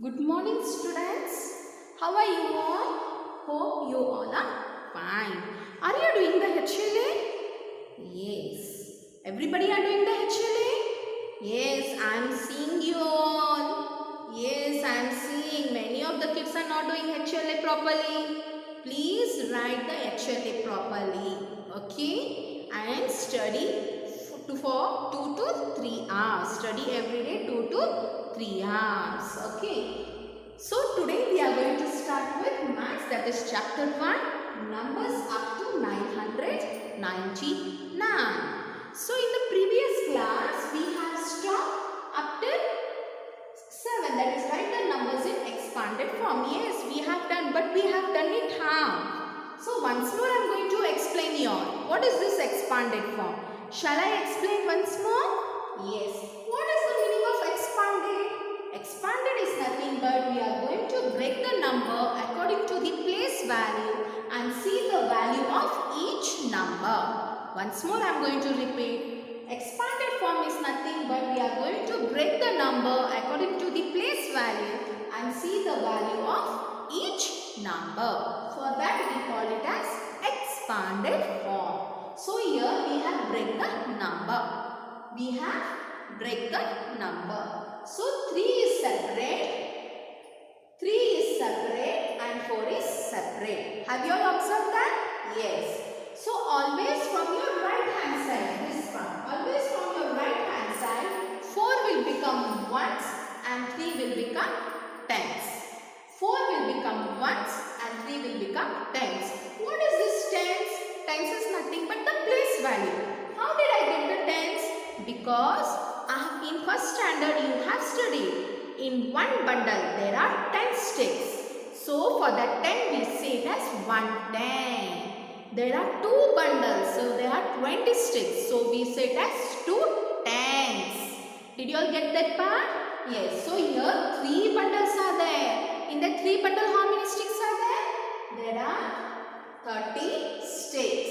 Good morning, students. How are you all? Hope you all are fine. Are you doing the HLA? Yes. Everybody are doing the HLA? Yes, I am seeing you all. Yes, I am seeing many of the kids are not doing HLA properly. Please write the HLA properly. Okay? And study for 2 to 3 hours. Study every day 2 to 3 hours. Okay. So today we are going to start with maths, that is chapter 1, numbers up to 999. So in the previous class we have stopped up till 7, that is write the numbers in expanded form. Yes, we have done, but we have done it half. So once more I am going to explain you all. What is this expanded form? Shall I explain once more? Yes. What is the meaning of expanded? Expanded is nothing but we are going to break the number according to the place value and see the value of each number. Once more I am going to repeat. Expanded form is nothing but we are going to break the number according to the place value and see the value of each number. For that we call it as expanded form. So here we have break the number. We have break the number. So 3 is separate, 3 is separate and 4 is separate. Have you all observed that? Yes. So always from your right hand side, this one, always from your right hand side, 4 will become ones and 3 will become tens. 4 will become ones and 3 will become tens. What is this tens? Tens is nothing but the place value. How did I get the tens? Because in first standard you have studied. In one bundle there are 10 sticks. So for that 10 we say it as 110. There are 2 bundles, so there are 20 sticks. So we say it as 2 tens. Did you all get that part? Yes. So here 3 bundles are there. In that 3 bundle how many sticks are there? There are 30 sticks.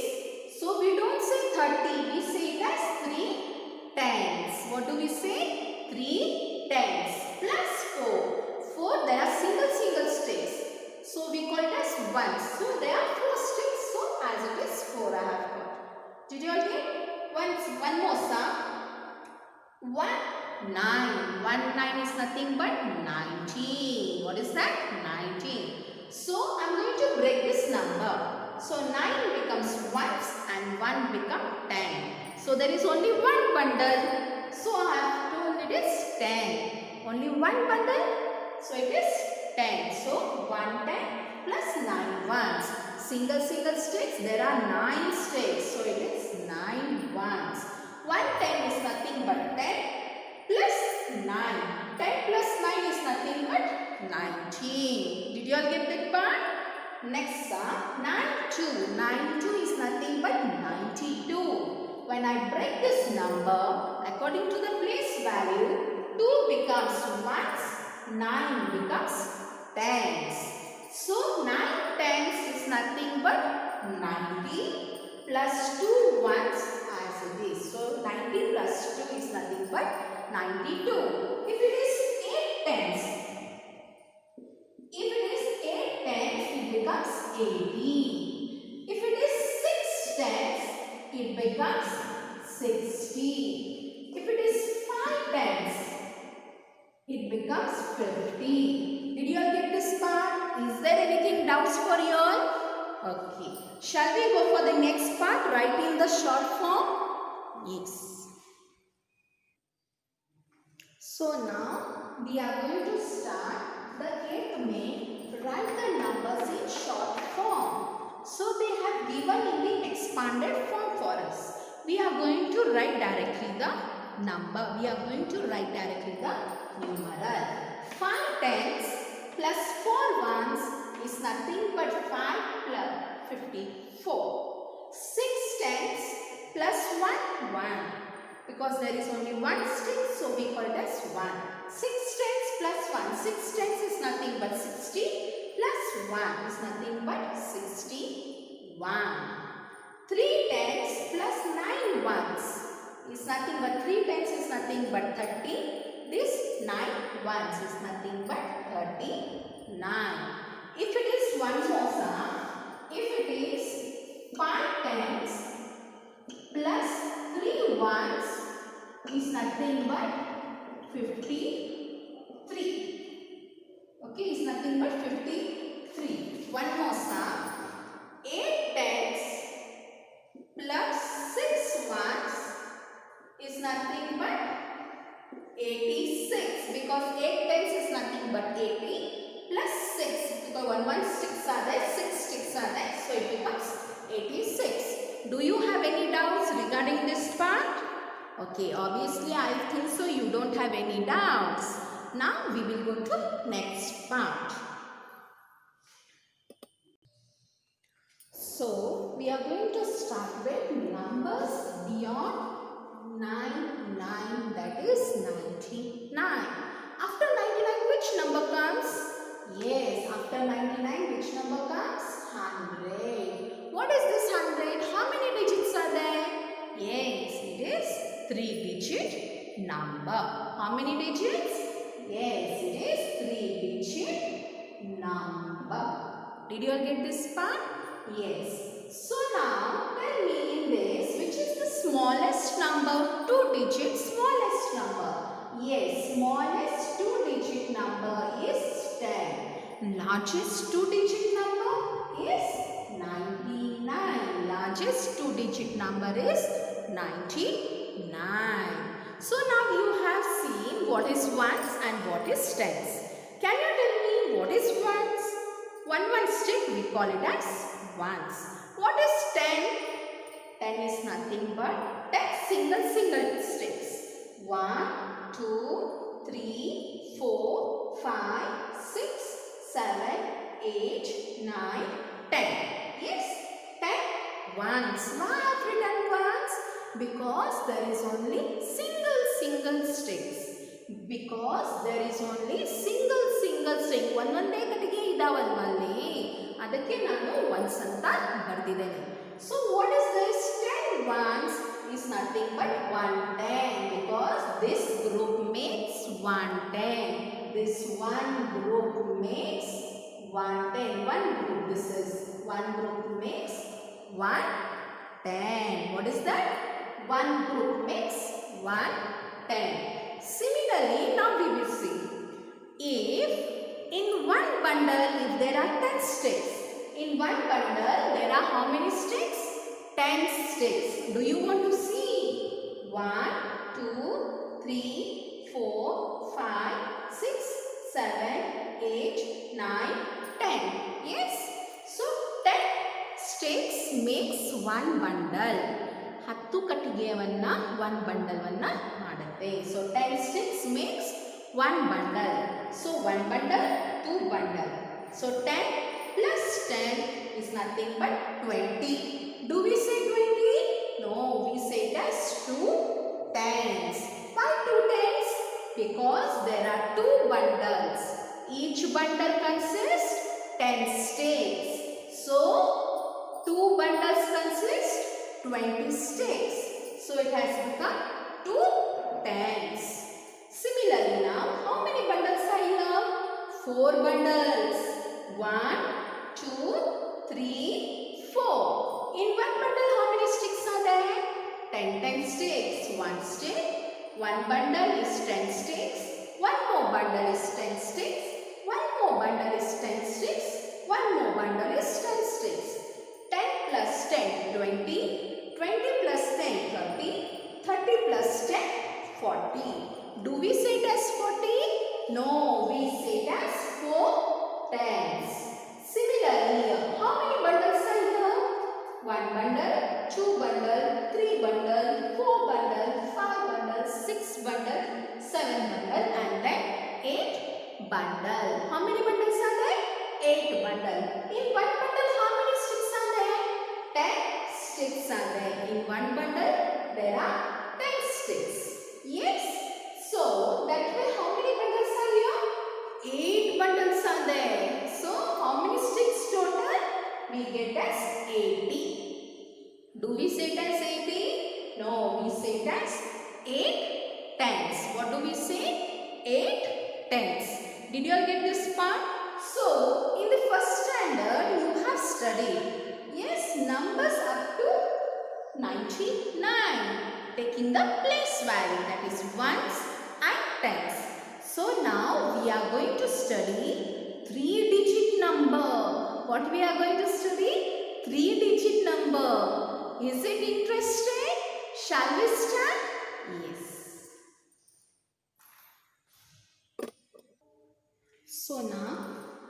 So we don't say 30, we say it as 3 tens. What do we say? 3 tens plus 4. 4 there are single sticks. So we call it as ones. So there are 4 sticks. So as it is 4 I have got. Did you all get? One more sum. 1 9. 1 9 is nothing but 19. What is that? 19. So I am going to break this number. So 9 becomes ones and 1 become 10. So there is only one bundle. So I have told it is 10. Only one bundle. So it is 10. So 110 plus 9 ones. Single sticks. There are 9 sticks. So it is 9 ones. 110 is nothing but 10 plus 9. 10 plus 9 is nothing but 19. Did you all get that part? Next sum, 92. 92 is nothing but 92. When I break this number, according to the place value, 2 becomes ones, 9 becomes tens. So 9 tens is nothing but 90 plus 2 ones as it is. So 90 plus 2 is nothing but 92. If it is 8 tens, if it is 8 tens, it becomes 80. If it is 6 tens, it becomes 60. If it is 5 tens, it becomes 50. Did you all get this part? Is there anything doubts for you all? Okay. Shall we go for the next part? Write in the short form? Yes. So now we are going to start the 8th May. Write the numbers in short form. So they have given in the expanded form for us. We are going to write directly the number. We are going to write directly the numeral. 5 tens plus 4 ones is nothing but 5 plus 54. 6 tens plus 1 1. Because there is only one stick, so we call it as 1. 6 tens plus 1. 6 tens is nothing but 60 plus 1 is nothing but 61. 3 tens plus 9 ones is nothing but 3 tens is nothing but 30. This 9 ones is nothing but 39. If it is one more sum, if it is 5 tens plus 3 ones is nothing but 53. Okay, is nothing but 53. One more sum. 8 tens plus 6 ones is nothing but 86, because 8 tens is nothing but 80 plus 6, because 1 sticks are there, 6 sticks are there, so it becomes 86. Do you have any doubts regarding this part? Okay, obviously I think so you don't have any doubts. Now we will go to next part. So we are going to start with numbers beyond 99, that is 99. After 99 which number comes? Yes, after 99 which number comes? 100. What is this 100? How many digits are there? Yes, it is 3-digit number. How many digits? Yes, it is 3-digit number. Did you all get this part? Yes. So now tell me in this, which is the smallest number? 2-digit smallest number. Yes, smallest 2-digit number is 10. Largest 2-digit number is 99. Largest 2-digit number is 99. So now you have seen what is ones and what is tens. Can you tell me what is ones? One stick we call it as ones. What is 10? 10 is nothing but 10 single sticks. 1, 2, 3, 4, 5, 6, 7, 8, 9, 10. Yes, 10 ones. Why I have written ones? Because there is only single sticks. Because there is only single stick. ಒಂದೇ ಕಟ್ಟಿಗೆ ಇದಾವಲ್ವಲ್ಲಿ, ಅದಕ್ಕೆ ನಾನು ones ಅಂತ ಬರೆದಿದ್ದೇನೆ. So what is this? 10 ones is nothing but 110, because this group makes 110. This one group makes 110. One group, this is one group makes 110. What is that? One group makes 110. Similarly, now we will see, if in one bundle, if there are 10 sticks, in one bundle there are how many sticks? 10 sticks. Do you want to see? 1, 2, 3, 4, 5, 6, 7, 8, 9, 10. Yes? So 10 sticks makes one bundle. 10 ಕಟ್ಟಿಗೆಯವನ್ನ one bundle ವನ್ನ ಮಾಡುತ್ತೆ. So 10 sticks makes one bundle. So one bundle, two bundle. So 10 plus 10 is nothing but 20. Do we say 20? No, we say it as 2 tens. Why 2 tens? Because there are 2 bundles. Each bundle consists 10 sticks. So 2 bundles consist 20 sticks. So it has become 2 tens. Similarly now, how many bundles are here? 4 bundles. 1, 2, 3, 4. In one bundle, how many sticks are there? 10 sticks. One stick. One bundle is 10 sticks. One more bundle is 10 sticks. One more bundle is 10 sticks. One more bundle is 10 sticks. 10 plus 10, 20. 20 plus 10, 30. 30 plus 10, 40. Do we say it as 40? No, we say it as 4 tens. Similarly, how many bundles are here? 1 bundle, 2 bundle, 3 bundle, 4 bundle, 5 bundle, 6 bundle, 7 bundle, and then 8 bundle. How many bundles are there? 8 bundle. In one bundle, how many sticks are there? 10 sticks are there. In one bundle, there are 10 sticks. Yes. So that way, how many bundles are here? 8 bundles are there. So how many sticks total? We get as 80. Do we say it as 80? No, we say it as 8 tens. What do we say? 8 tens. Did you all get this part? So, in the first standard, you have studied, yes, numbers up to 99, taking the place value, that is ones and tens. So, now we are going to study 3-digit number. What we are going to study? 3-digit number. Is it interesting? Shall we start? Yes. So now,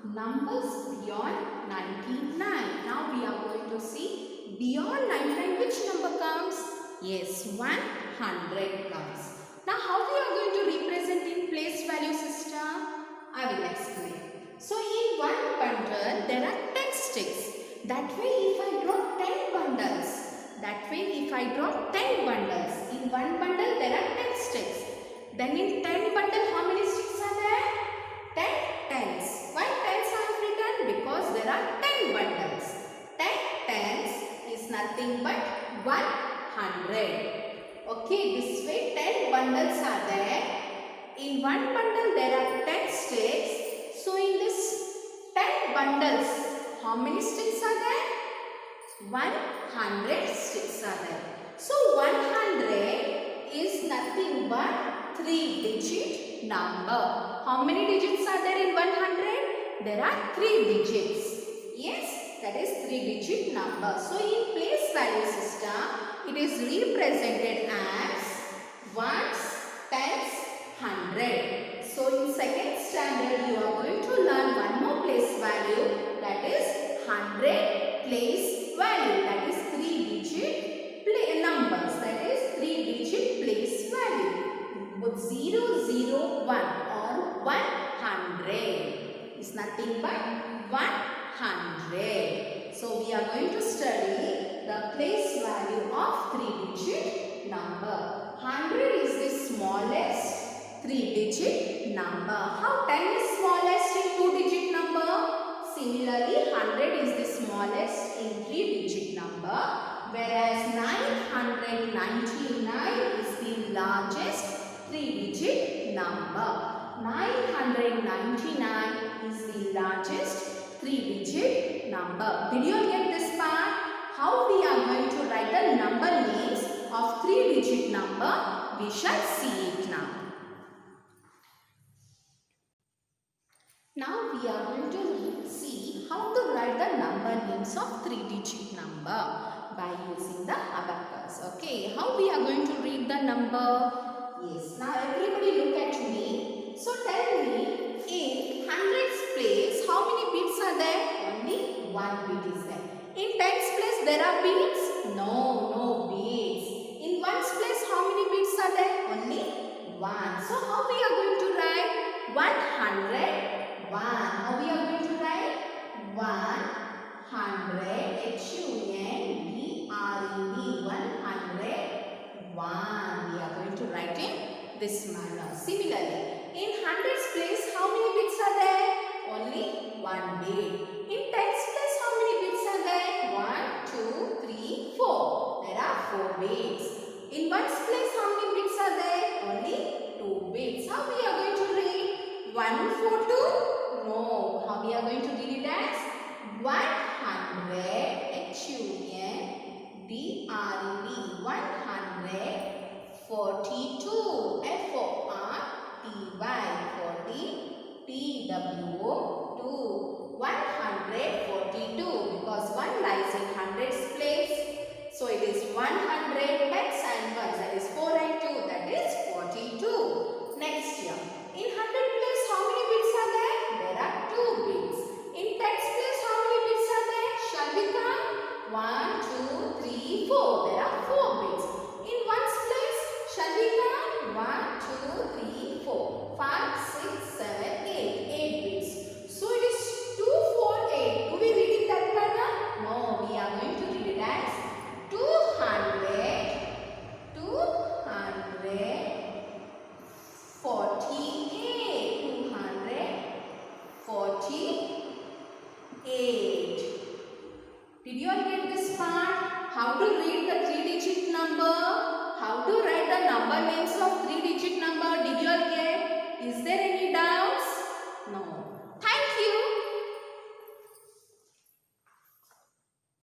numbers beyond 99. Now we are going to see beyond 99 which number comes? Yes, 100 comes. Now how we are going to represent in place value system? I will explain. So in one bundle there are 10 sticks. That way if I drop 10 bundles, in one bundle there are 10 sticks. Then in 10 bundle how many sticks are there? 10 tens. Why tens I have written? Because there are 10 bundles. 10 tens is nothing but 100. Okay, this way 10 bundles are there. In one bundle there are 10 sticks. So in this 10 bundles, how many sticks are there? 100 sticks are there. So 100 is nothing but 3-digit number. How many digits are there in 100? There are 3 digits. Yes, that is 3-digit number. So in place value system, it is represented as ones, tens, 100. So in second standard, you are going to learn one more place value, that is 100 place value, that is 3-digit numbers, that is 3-digit place value. 001 or 100 is nothing but 100. So we are going to study the place value of 3-digit number. 100 is the smallest 3-digit number. How 10 is smallest in 2-digit number? Similarly, 100 is the smallest in 3-digit number, whereas 999 is the largest 3-digit number. 999 is the largest 3-digit number. Did you all get this part? How we are going to write the number names of 3-digit number? We shall see it now. Now we are going to see how to write the number names of 3-digit number by using the abacus. Okay, how we are going to read the number? Yes, now everybody look at me. So tell me, in hundreds place, how many beats are there? Only one beat is there. In tens place, there are beats? No beats. In ones place, how many beats are there? Only one. So how we are going to write? 100. How we are going to write? 100. HUNDRED. 100. We are going to write in this manner. Similarly, in hundreds place, how many bits are there? Only one bit. In tens place, how many bits are there? 1, 2, 3, 4. There are 4 bits. In ones place, how many bits are there? Only 2 bits. How we are going to read? 142? No. How we are going to read it as? 100. HUNDRED. 142. FORTY. 40. TWO. 142. Because 1 lies in hundreds place. So it is 100 tens